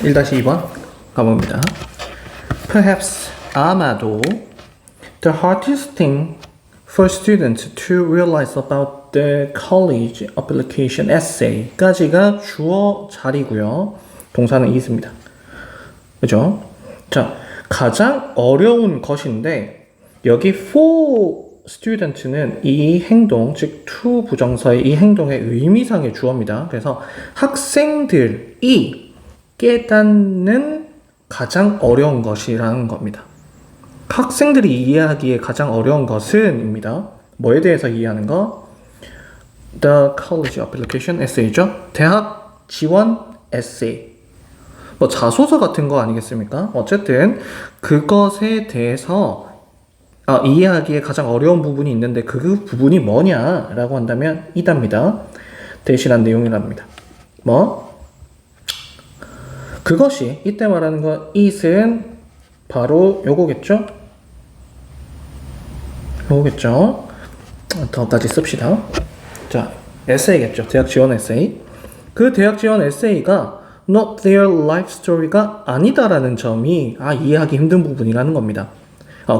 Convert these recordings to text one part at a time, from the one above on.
1-2번 가봅니다. Perhaps 아마도 the hardest thing for students to realize about the college application essay까지가 주어 자리고요. 동사는 is입니다. 그죠? 자, 가장 어려운 것인데 여기 for student는 이 행동, 즉 to 부정사의 이 행동의 의미상의 주어입니다. 그래서 학생들이 깨닫는 가장 어려운 것이라는 겁니다. 학생들이 이해하기에 가장 어려운 것은입니다. 뭐에 대해서 이해하는 거? The college application essay죠. 대학 지원 에세이. 뭐 자소서 같은 거 아니겠습니까? 어쨌든 그것에 대해서 이해하기에 가장 어려운 부분이 있는데 그 부분이 뭐냐라고 한다면 이답니다. 대신한 내용이랍니다. 그것이 이때 말하는 거 it은 바로 요거겠죠? 요거겠죠? 더까지 씁시다. 자, 에세이겠죠. 대학 지원 에세이. 그 대학 지원 에세이가 not their life story가 아니다라는 점이 이해하기 힘든 부분이라는 겁니다.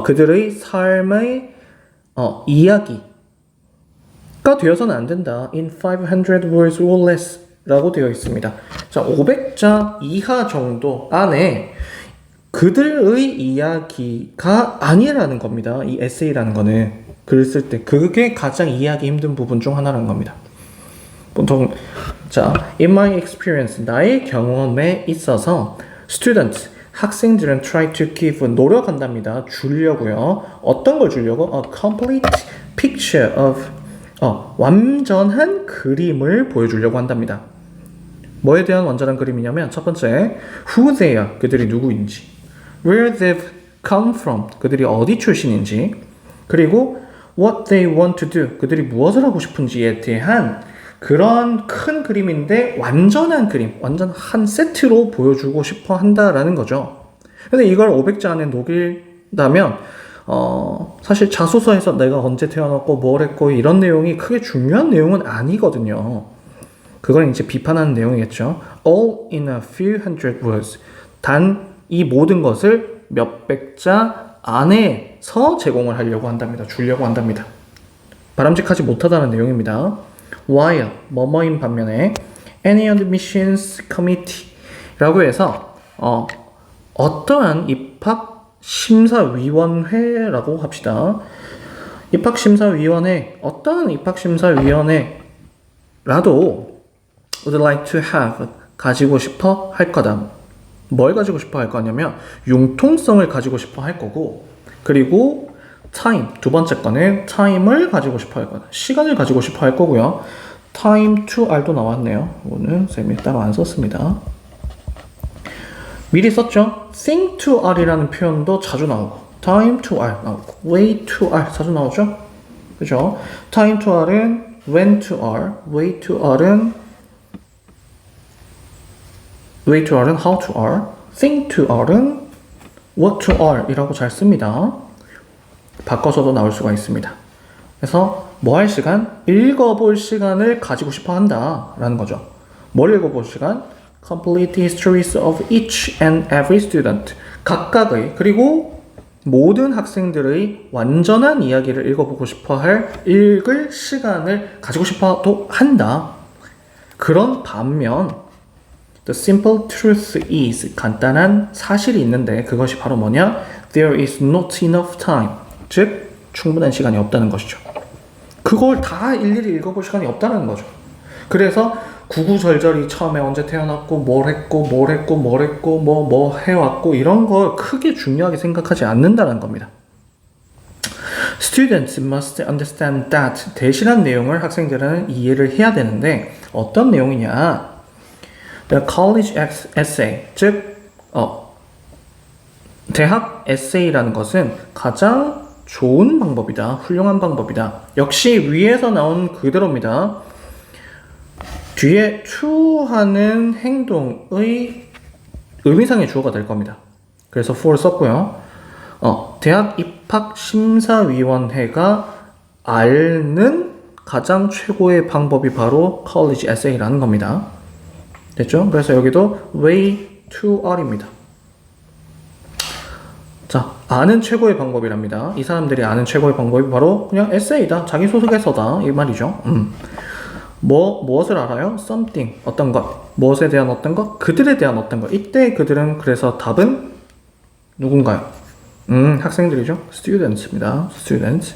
그들의 삶의 이야기가 되어서는 안 된다. In 500 words or less 라고 되어 있습니다. 자, 500자 이하 정도 안에 그들의 이야기가 아니라는 겁니다. 이 에세이라는 거는 글을 쓸 때 그게 가장 이해하기 힘든 부분 중 하나라는 겁니다. 보통 자, in my experience 나의 경험에 있어서 students 학생들은 try to give 노력한답니다. 주려고요. 어떤 걸 주려고? A complete picture of 완전한 그림을 보여주려고 한답니다. 뭐에 대한 완전한 그림이냐면 첫 번째 who they are 그들이 누구인지, where they've come from 그들이 어디 출신인지, 그리고 what they want to do 그들이 무엇을 하고 싶은지에 대한 그런 큰 그림인데 완전한 그림, 완전 한 세트로 보여주고 싶어 한다라는 거죠. 근데 이걸 500자 안에 녹인다면 사실 자소서에서 내가 언제 태어났고 뭘 했고 이런 내용이 크게 중요한 내용은 아니거든요. 그건 이제 비판하는 내용이겠죠. All in a few hundred words. 단 이 모든 것을 몇백 자 안에서 제공을 하려고 한답니다. 주려고 한답니다. 바람직하지 못하다는 내용입니다. While 뭐뭐인 반면에 any admissions committee라고 해서 어떠한 입학심사위원회라고 합시다. 입학심사위원회, 어떠한 입학심사위원회라도 would like to have 가지고 싶어 할 거다. 뭘 가지고 싶어 할 거냐면 융통성을 가지고 싶어 할 거고, 그리고 time, 두 번째 거는 time을 가지고 싶어 할 거다. 시간을 가지고 싶어 할 거고요. time to r도 나왔네요. 이거는 쌤이 따로 안 썼습니다. 미리 썼죠? think to r이라는 표현도 자주 나오고, time to r 나오고, way to r 자주 나오죠? 그죠? time to r은 when to r, way to r은 how to r, think to r은 what to r 이라고 잘 씁니다. 바꿔서도 나올 수가 있습니다. 그래서 뭐 할 시간? 읽어볼 시간을 가지고 싶어 한다 라는 거죠. 뭘 읽어볼 시간? Complete histories of each and every student. 각각의, 그리고 모든 학생들의 완전한 이야기를 읽어보고 싶어 할 읽을 시간을 가지고 싶어도 한다. 그런 반면 The simple truth is 간단한 사실이 있는데 그것이 바로 뭐냐? There is not enough time. 즉 충분한 시간이 없다는 것이죠. 그걸 다 일일이 읽어볼 시간이 없다는 거죠. 그래서 구구절절히 처음에 언제 태어났고 뭘 했고 뭐 해왔고 이런 걸 크게 중요하게 생각하지 않는다는 겁니다. Students must understand that 대신한 내용을 학생들은 이해를 해야 되는데 어떤 내용이냐? The college essay, 즉 대학 에세이라는 것은 가장 좋은 방법이다, 훌륭한 방법이다. 역시 위에서 나온 그대로입니다. 뒤에 to 하는 행동의 의미상의 주어가 될 겁니다. 그래서 for 썼고요. 대학 입학심사위원회가 앓는 가장 최고의 방법이 바로 college essay라는 겁니다. 됐죠? 그래서 여기도 way to are입니다. 자, 아는 최고의 방법이랍니다. 이 사람들이 아는 최고의 방법이 바로 그냥 에세이다. 자기소개서다. 이 말이죠. 무엇을 알아요? something. 어떤 것. 무엇에 대한 어떤 것? 그들에 대한 어떤 것. 이때 그들은 그래서 답은 누군가요? 학생들이죠. students입니다. students.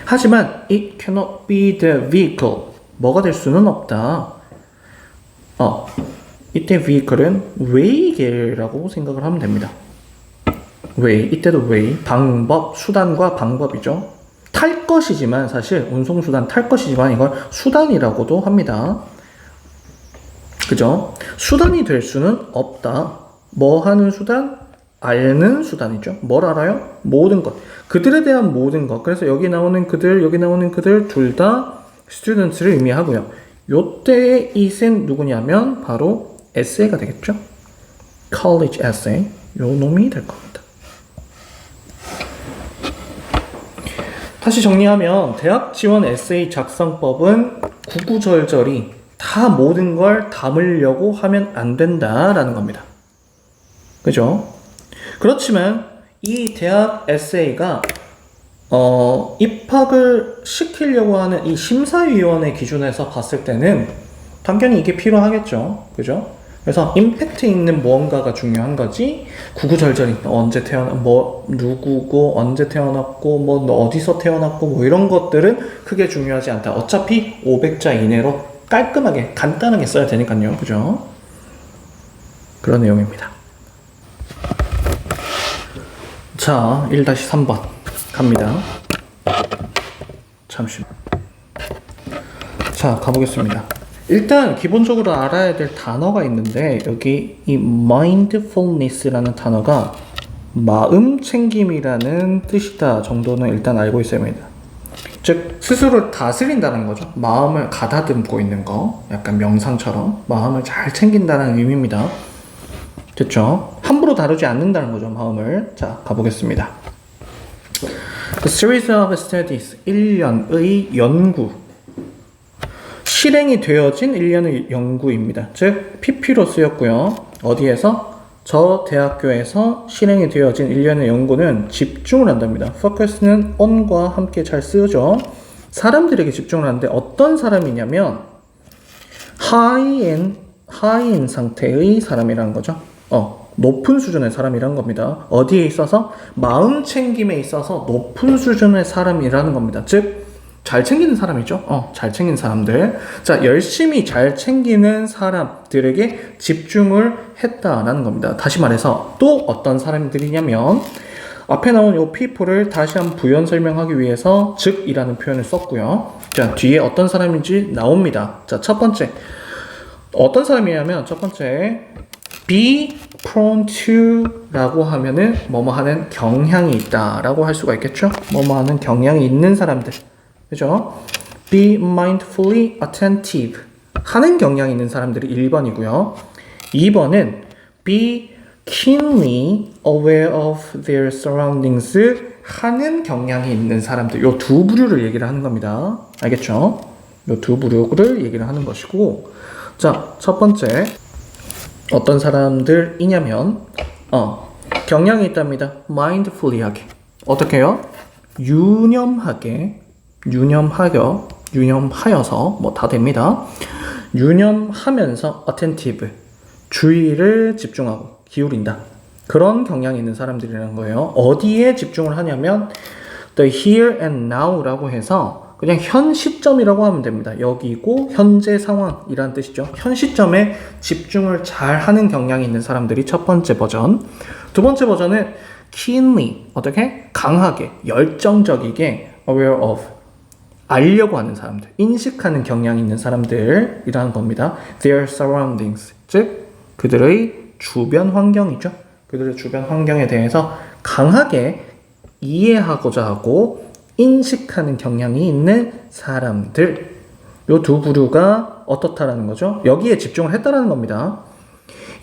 하지만 it cannot be the vehicle. 뭐가 될 수는 없다. 이때 vehicle은 way라고 생각을 하면 됩니다. way, 이때도 way, 방법, 수단과 방법이죠. 탈 것이지만 사실 운송수단 탈 것이지만 이걸 수단이라고도 합니다. 그죠? 수단이 될 수는 없다. 뭐 하는 수단? 알는 수단이죠. 뭘 알아요? 모든 것. 그들에 대한 모든 것. 그래서 여기 나오는 그들, 여기 나오는 그들 둘 다 students를 의미하고요. 요때의 it은 누구냐면 바로 에세이가 되겠죠. college essay. 요 놈이 될 겁니다. 다시 정리하면 대학 지원 에세이 작성법은 구구절절히 다 모든 걸 담으려고 하면 안 된다라는 겁니다. 그죠? 그렇지만 이 대학 에세이가 입학을 시키려고 하는 이 심사위원회 기준에서 봤을 때는 당연히 이게 필요하겠죠. 그죠? 그래서 임팩트 있는 무언가가 중요한 거지 구구절절히 언제 뭐 누구고 언제 태어났고 뭐 어디서 태어났고 뭐 이런 것들은 크게 중요하지 않다. 어차피 500자 이내로 깔끔하게 간단하게 써야 되니까요. 그죠? 그런 내용입니다. 자, 1-3번 갑니다. 잠시만. 자, 가보겠습니다. 일단 기본적으로 알아야 될 단어가 있는데 여기 이 mindfulness라는 단어가 마음 챙김이라는 뜻이다 정도는 일단 알고 있어야 합니다. 즉 스스로를 다스린다는 거죠. 마음을 가다듬고 있는 거, 약간 명상처럼 마음을 잘 챙긴다는 의미입니다. 됐죠? 함부로 다루지 않는다는 거죠, 마음을. 자, 가보겠습니다. A series of studies, 1년의 연구. 실행이 되어진 1년의 연구입니다. 즉, PP로 쓰였고요. 어디에서? 저 대학교에서 실행이 되어진 1년의 연구는 집중을 한답니다. focus는 on과 함께 잘 쓰죠. 사람들에게 집중을 하는데 어떤 사람이냐면 하이인 상태의 사람이라는 거죠. 높은 수준의 사람이라는 겁니다. 어디에 있어서? 마음 챙김에 있어서 높은 수준의 사람이라는 겁니다. 즉, 잘 챙기는 사람이죠. 잘 챙긴 사람들. 자, 열심히 잘 챙기는 사람들에게 집중을 했다라는 겁니다. 다시 말해서 또 어떤 사람들이냐면 앞에 나온 이 people을 다시 한번 부연 설명하기 위해서 즉이라는 표현을 썼고요. 자, 뒤에 어떤 사람인지 나옵니다. 자, 첫 번째. 어떤 사람이냐면 첫 번째 be prone to 라고 하면은 뭐뭐 하는 경향이 있다 라고 할 수가 있겠죠. 뭐뭐 하는 경향이 있는 사람들. 그죠? Be mindfully attentive 하는 경향이 있는 사람들이 1번이고요. 2번은 Be keenly aware of their surroundings 하는 경향이 있는 사람들. 요 두 부류를 얘기를 하는 겁니다. 알겠죠? 요 두 부류를 얘기를 하는 것이고, 자, 첫 번째 어떤 사람들이냐면 경향이 있답니다. mindfully 하게. 어떻게 해요? 유념하여서 뭐 다 됩니다. 유념하면서 attentive 주의를 집중하고 기울인다. 그런 경향이 있는 사람들이라는 거예요. 어디에 집중을 하냐면 the here and now라고 해서 그냥 현 시점이라고 하면 됩니다. 여기고 현재 상황이란 뜻이죠. 현 시점에 집중을 잘 하는 경향이 있는 사람들이 첫 번째 버전. 두 번째 버전은 keenly 어떻게? 강하게, 열정적이게 aware of 알려고 하는 사람들, 인식하는 경향이 있는 사람들이라는 겁니다. Their surroundings, 즉 그들의 주변 환경이죠. 그들의 주변 환경에 대해서 강하게 이해하고자 하고 인식하는 경향이 있는 사람들. 요 두 부류가 어떻다라는 거죠? 여기에 집중을 했다라는 겁니다.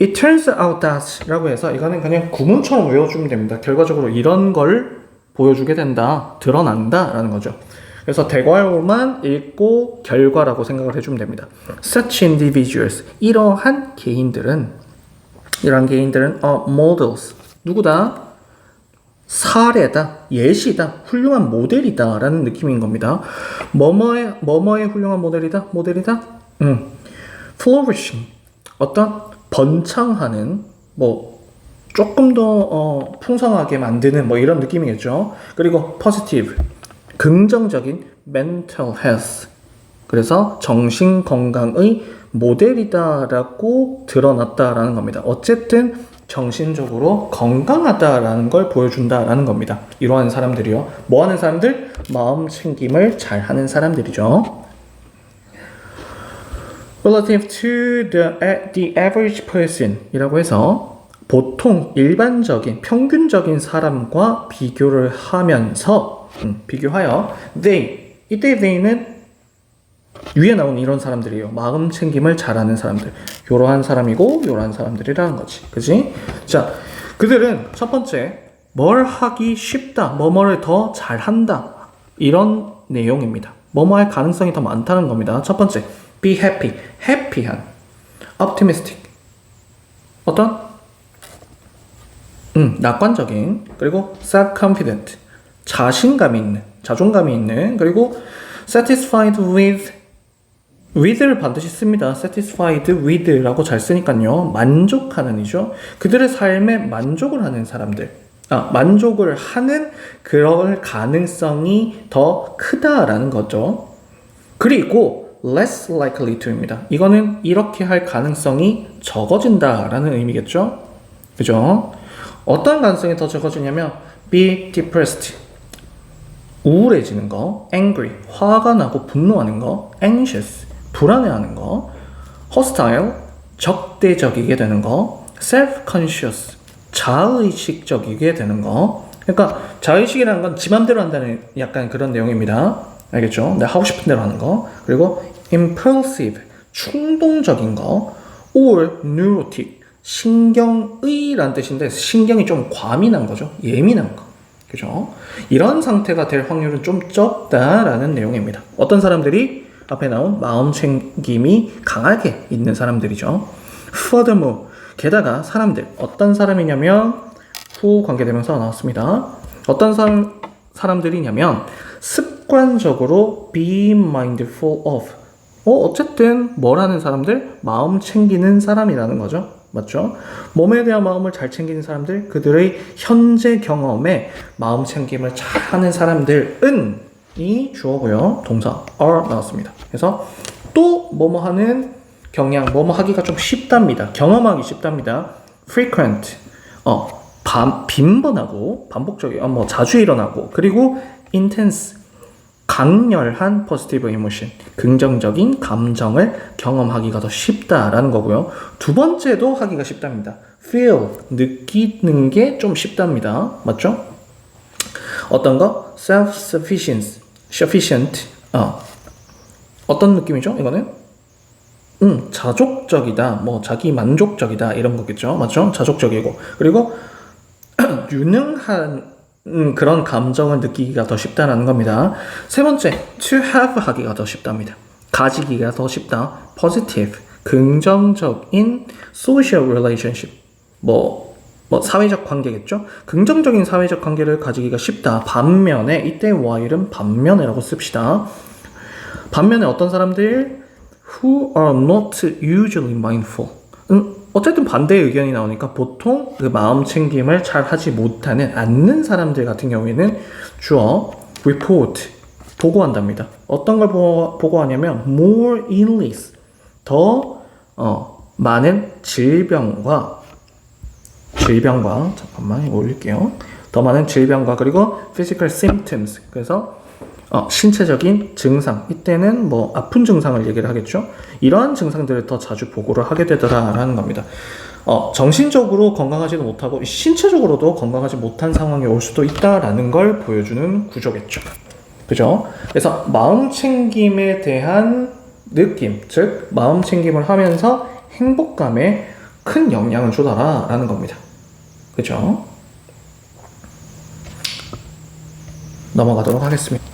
It turns out that 라고 해서 이거는 그냥 구문처럼 외워주면 됩니다. 결과적으로 이런 걸 보여주게 된다, 드러난다 라는 거죠. 그래서 대괄호만 읽고 결과라고 생각을 해주면 됩니다. Such individuals, 이러한 개인들은 이런 개인들은 models. 누구다? 사례다, 예시다, 훌륭한 모델이다 라는 느낌인 겁니다. 뭐뭐의 훌륭한 모델이다? flourishing. 어떤 번창하는, 뭐, 조금 더 풍성하게 만드는 뭐 이런 느낌이겠죠. 그리고 positive. 긍정적인 mental health. 그래서 정신 건강의 모델이다라고 드러났다라는 겁니다. 어쨌든 정신적으로 건강하다라는 걸 보여준다라는 겁니다. 이러한 사람들이요. 뭐 하는 사람들? 마음 챙김을 잘 하는 사람들이죠. Relative to the average person 이라고 해서 보통 일반적인 평균적인 사람과 비교를 하면서 비교하여 이때 they는 위에 나온 이런 사람들이에요. 마음 챙김을 잘하는 사람들. 요러한 사람이고 요러한 사람들이라는 거지. 그치? 자, 그들은 첫 번째 뭘 하기 쉽다. 뭐뭐를 더 잘한다. 이런 내용입니다. 뭐뭐 할 가능성이 더 많다는 겁니다. 첫 번째 be happy. 해피한. optimistic. 어떤? 낙관적인. 그리고 self-confident. 자신감이 있는. 자존감이 있는. 그리고 satisfied with를 반드시 씁니다. satisfied with라고 잘 쓰니까요. 만족하는 이죠. 그들의 삶에 만족을 하는 사람들. 만족을 하는 그럴 가능성이 더 크다라는 거죠. 그리고 less likely to입니다. 이거는 이렇게 할 가능성이 적어진다라는 의미겠죠. 그죠? 어떤 가능성이 더 적어지냐면 be depressed. 우울해지는 거, angry, 화가 나고 분노하는 거, anxious, 불안해하는 거, hostile, 적대적이게 되는 거, self-conscious, 자의식적이게 되는 거. 그러니까 자의식이라는 건 지 맘대로 한다는 약간 그런 내용입니다. 알겠죠? 내가 하고 싶은 대로 하는 거. 그리고 impulsive, 충동적인 거, or neurotic, 신경의라는 뜻인데 신경이 좀 과민한 거죠. 예민한 거. 그죠? 이런 상태가 될 확률은 좀 적다라는 내용입니다. 어떤 사람들이 앞에 나온 마음 챙김이 강하게 있는 사람들이죠. Furthermore, 게다가 사람들 어떤 사람이냐면 후 관계대명사가 나왔습니다. 어떤 사람들이냐면 습관적으로 be mindful of. 어쨌든 뭘 하는 사람들? 마음 챙기는 사람이라는 거죠. 맞죠? 몸에 대한 마음을 잘 챙기는 사람들, 그들의 현재 경험에 마음 챙김을 잘 하는 사람들은 이 주어고요. 동사 are 나왔습니다. 그래서 또 뭐뭐 하는 경향, 뭐뭐 하기가 좀 쉽답니다. 경험하기 쉽답니다. frequent, 빈번하고 반복적이고 자주 일어나고, 그리고 intense, 강렬한 positive emotion, 긍정적인 감정을 경험하기가 더 쉽다라는 거고요. 두 번째도 하기가 쉽답니다. feel, 느끼는 게 좀 쉽답니다. 맞죠? 어떤 거? self-sufficient, sufficient. 어떤 느낌이죠? 이거는? 자족적이다, 자기 만족적이다 이런 거겠죠. 맞죠? 자족적이고. 그리고 유능한 그런 감정을 느끼기가 더 쉽다는 겁니다. 세 번째, to have 하기가 더 쉽답니다. 가지기가 더 쉽다. positive, 긍정적인 social relationship, 사회적 관계겠죠. 긍정적인 사회적 관계를 가지기가 쉽다. 반면에 이때 while은 반면에라고 씁시다. 반면에 어떤 사람들 who are not usually mindful. 어쨌든 반대의 의견이 나오니까 보통 그 마음 챙김을 잘 하지 못하는 않는 사람들 같은 경우에는 주어 report 보고한답니다. 어떤 걸 보고하냐면 more illness 더 많은 질병과 잠깐만 올릴게요. 더 많은 질병과 그리고 physical symptoms 그래서 신체적인 증상, 이때는 아픈 증상을 얘기를 하겠죠. 이러한 증상들을 더 자주 보고를 하게 되더라라는 겁니다. 정신적으로 건강하지도 못하고 신체적으로도 건강하지 못한 상황이 올 수도 있다라는 걸 보여주는 구조겠죠. 그죠? 그래서 마음 챙김에 대한 느낌, 즉 마음 챙김을 하면서 행복감에 큰 영향을 주더라라는 겁니다. 그죠? 넘어가도록 하겠습니다.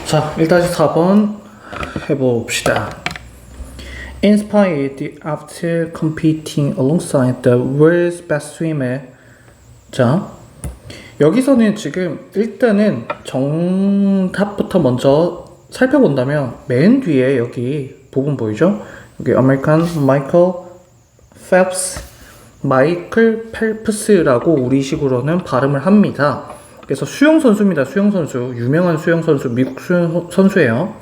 자, 1-4번 해봅시다. Inspired after competing alongside the world's best swimmer. 자, 여기서는 지금 일단은 정답부터 먼저 살펴본다면 맨 뒤에 여기 부분 보이죠? 여기 American Michael Phelps, 마이클 펠프스라고 우리식으로는 발음을 합니다. 그래서 수영 선수입니다. 수영 선수, 유명한 수영 선수, 미국 수영 선수예요.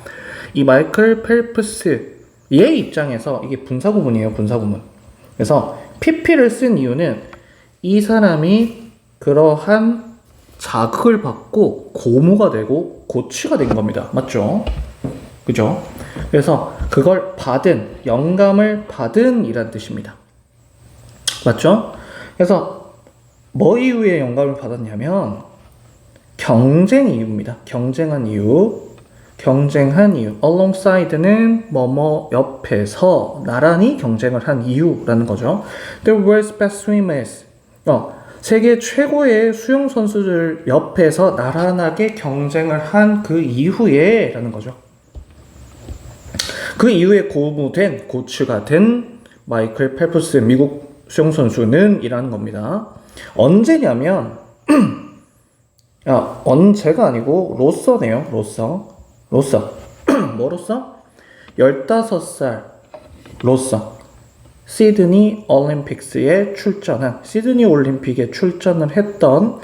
이 마이클 펠프스 얘 입장에서 이게 분사구문이에요. 분사구문. 그래서 PP를 쓴 이유는 이 사람이 그러한 자극을 받고 고무가 되고 고치가 된 겁니다. 맞죠? 그죠? 그래서 그걸 받은, 영감을 받은 이란 뜻입니다. 맞죠? 그래서 뭐 이유에 영감을 받았냐면 경쟁 이유입니다. 경쟁한 이유. Alongside는 뭐뭐 옆에서 나란히 경쟁을 한 이유라는 거죠. The world's best swimmers. 세계 최고의 수영 선수들 옆에서 나란하게 경쟁을 한 그 이후에 라는 거죠. 그 이후에 고무된, 고치가 된 마이클 펠프스 미국 수영 선수는 이라는 겁니다. 언제냐면 언제가 아니고 로서네요. 로서 뭐로서? 15살 로서 시드니 올림픽스에 출전한 시드니 올림픽에 출전을 했던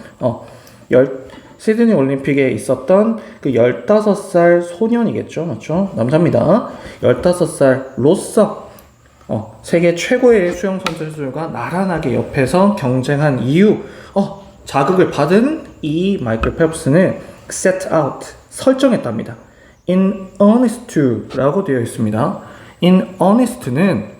시드니 올림픽에 있었던 그 15살 소년이겠죠. 맞죠? 남자입니다. 15살 로서 세계 최고의 수영 선수들과 나란하게 옆에서 경쟁한 이유 자극을 받은 이 마이클 펠프스는 set out 설정했답니다. In earnest to라고 되어 있습니다. In earnest는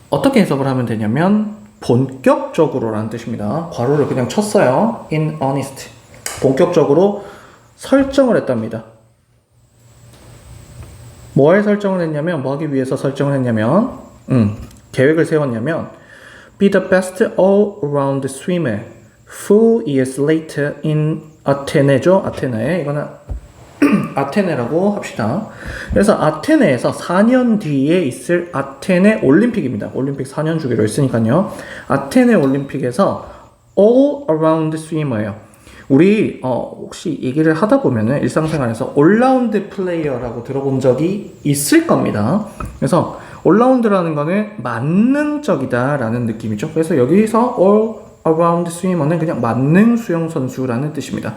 어떻게 해석을 하면 되냐면 본격적으로 라는 뜻입니다. 괄호를 그냥 쳤어요. In earnest 본격적으로 설정을 했답니다. 뭐에 설정을 했냐면 뭐 하기 위해서 설정을 했냐면 계획을 세웠냐면 Be the best all-around swimmer 4 years later in 아테네죠. 아테네. 이거는 아테네라고 합시다. 그래서 아테네에서 4년 뒤에 있을 아테네 올림픽입니다. 올림픽 4년 주기로 했으니까요. 아테네 올림픽에서 all around swimmer예요. 우리 혹시 얘기를 하다 보면은 일상생활에서 올라운드 플레이어라고 들어본 적이 있을 겁니다. 그래서 올라운드라는 거는 만능적이다라는 느낌이죠. 그래서 여기서 all around swimmer는 그냥 만능 수영 선수라는 뜻입니다.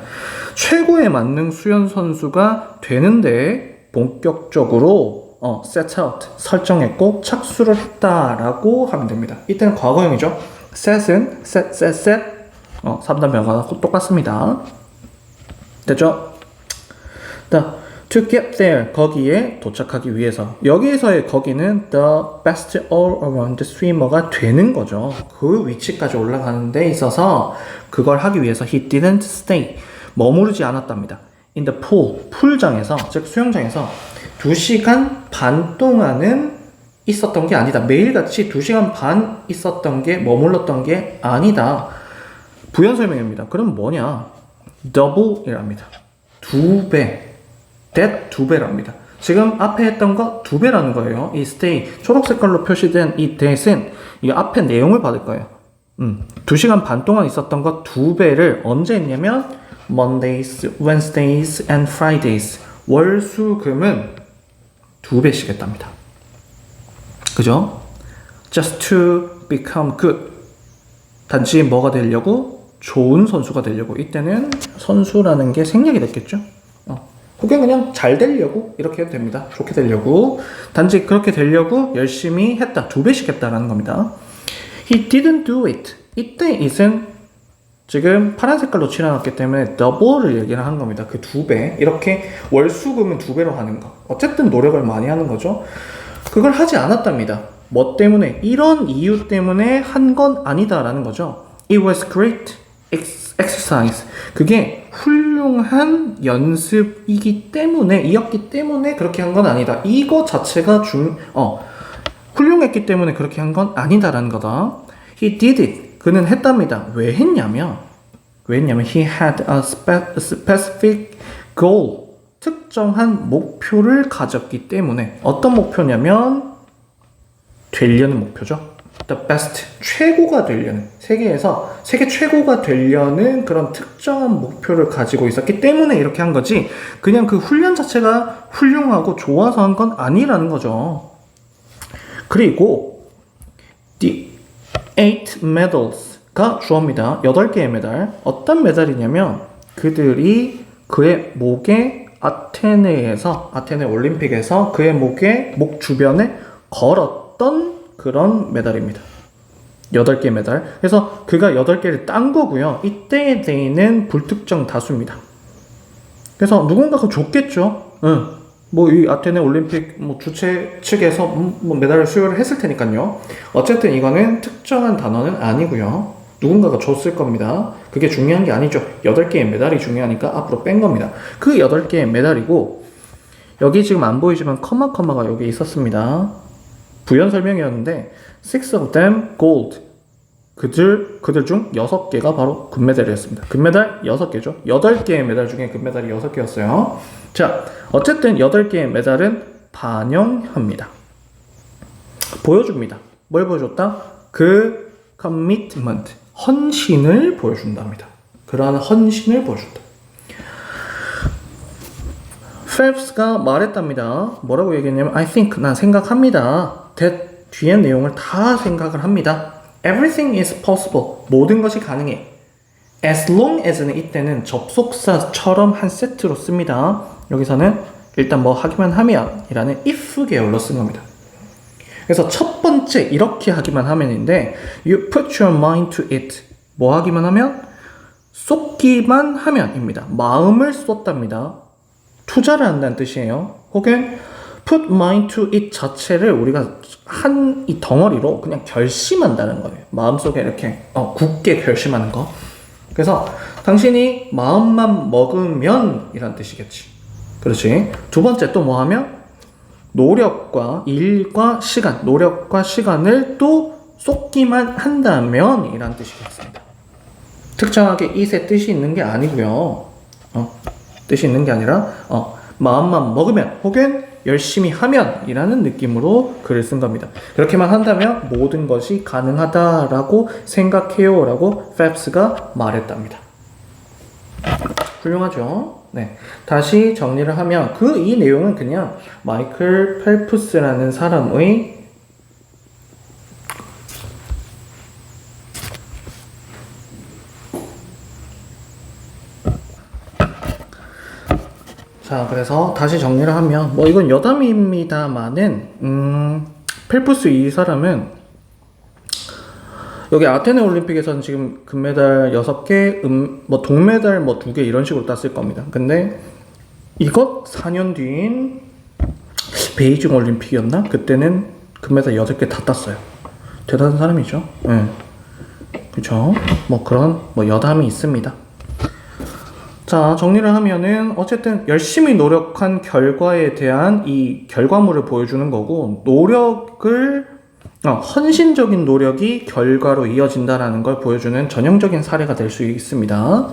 최고의 만능 수영 선수가 되는데 본격적으로 set out 설정했고 착수를 했다라고 하면 됩니다. 이때는 과거형이죠. set은 set 3단 변화가 똑같습니다. 됐죠? To get there 거기에 도착하기 위해서 여기에서의 거기는 the best all around swimmer가 되는 거죠. 그 위치까지 올라가는 데 있어서 그걸 하기 위해서 he didn't stay 머무르지 않았답니다. in the pool 풀장에서 즉 수영장에서 2시간 반 동안은 있었던 게 아니다. 매일같이 2시간 반 있었던 게 머물렀던 게 아니다. 부연 설명입니다. 그럼 뭐냐? double이랍니다. 2배 that 2배랍니다. 지금 앞에 했던 거 2배라는 거예요. 이 stay 초록 색깔로 표시된 이 that은 이 앞에 내용을 받을 거예요. 2시간 반 동안 있었던 거 2배를 언제 했냐면 Mondays, Wednesdays and Fridays 월, 수, 금은 2배씩 했답니다. 그죠? Just to become good 단지 뭐가 되려고? 좋은 선수가 되려고. 이때는 선수라는 게 생략이 됐겠죠? 그게 그냥 잘 되려고 이렇게 해도 됩니다. 좋게 되려고. 단지 그렇게 되려고 열심히 했다. 2배씩 했다라는 겁니다. He didn't do it. 이때 it은 지금 파란 색깔로 칠해놨기 때문에 double를 얘기를 하는 겁니다. 그 2배. 이렇게 월수금은 2배로 하는 거. 어쨌든 노력을 많이 하는 거죠. 그걸 하지 않았답니다. 뭐 때문에? 이런 이유 때문에 한 건 아니다라는 거죠. It was great exercise. 그게 훌륭한 연습이기 때문에, 이었기 때문에 그렇게 한 건 아니다. 이거 자체가 훌륭했기 때문에 그렇게 한 건 아니다라는 거다. He did it. 그는 했답니다. 왜 했냐면 he had a specific goal. 특정한 목표를 가졌기 때문에 어떤 목표냐면 되려는 목표죠. The best, 최고가 되려는, 세계 최고가 되려는 그런 특정한 목표를 가지고 있었기 때문에 이렇게 한 거지, 그냥 그 훈련 자체가 훌륭하고 좋아서 한 건 아니라는 거죠. 그리고 the 8 medals가 주어입니다. 8개의 메달. 어떤 메달이냐면 그들이 그의 목에 아테네 올림픽에서 그의 목 주변에 걸었던 그런 메달입니다. 8개 메달. 그래서 그가 8개를 딴 거고요. 이때의 they는 불특정 다수입니다. 그래서 누군가가 줬겠죠. 뭐 이 아테네 올림픽 뭐 주최 측에서 뭐 메달을 수여를 했을 테니까요. 어쨌든 이거는 특정한 단어는 아니고요. 누군가가 줬을 겁니다. 그게 중요한 게 아니죠. 8개의 메달이 중요하니까 앞으로 뺀 겁니다. 그 8개의 메달이고, 여기 지금 안 보이지만 커마가 여기 있었습니다. 부연 설명이었는데 6 of them gold. 그들 중 6개가 바로 금메달이었습니다. 금메달 6개죠. 8개의 메달 중에 금메달이 6개였어요. 자, 어쨌든 8개의 메달은 반영합니다. 보여줍니다. 뭘 보여줬다? 그 commitment, 헌신을 보여준답니다. 그러한 헌신을 보여준다. Phelps가 말했답니다. 뭐라고 얘기했냐면 I think, 난 생각합니다. that 뒤에 내용을 다 생각을 합니다. Everything is possible. 모든 것이 가능해. As long as는 이때는 접속사처럼 한 세트로 씁니다. 여기서는 일단 뭐 하기만 하면 이라는 if 계열로 쓴 겁니다. 그래서 첫 번째 이렇게 하기만 하면인데 You put your mind to it. 뭐 하기만 하면? 쏟기만 하면입니다. 마음을 쏟답니다. 투자를 한다는 뜻이에요. 혹은 put mind to it 자체를 우리가 한 이 덩어리로 그냥 결심한다는 거예요. 마음속에 이렇게 굳게 결심하는 거. 그래서 당신이 마음만 먹으면 이란 뜻이겠지. 그렇지. 두 번째 또 뭐 하면? 노력과 시간을 또 쏟기만 한다면 이란 뜻이겠습니다. 특정하게 it의 뜻이 있는 게 아니고요. 뜻이 있는 게 아니라 마음만 먹으면 혹은 열심히 하면 이라는 느낌으로 글을 쓴 겁니다. 그렇게만 한다면 모든 것이 가능하다라고 생각해요 라고 Phelps가 말했답니다. 훌륭하죠? 네. 다시 정리를 하면 이 내용은 그냥 마이클 펠프스라는 사람의 자, 그래서 다시 정리를 하면 뭐 이건 여담입니다만은 펠프스 이 사람은 여기 아테네 올림픽에서는 지금 금메달 6개, 뭐 동메달 뭐 2개 이런 식으로 땄을 겁니다. 근데 이것 4년 뒤인 베이징 올림픽이었나? 그때는 금메달 8개 다 땄어요. 대단한 사람이죠. 네. 그쵸? 뭐 그런 뭐 여담이 있습니다. 자, 정리를 하면은 어쨌든 열심히 노력한 결과에 대한 이 결과물을 보여주는 거고, 헌신적인 노력이 결과로 이어진다라는 걸 보여주는 전형적인 사례가 될 수 있습니다.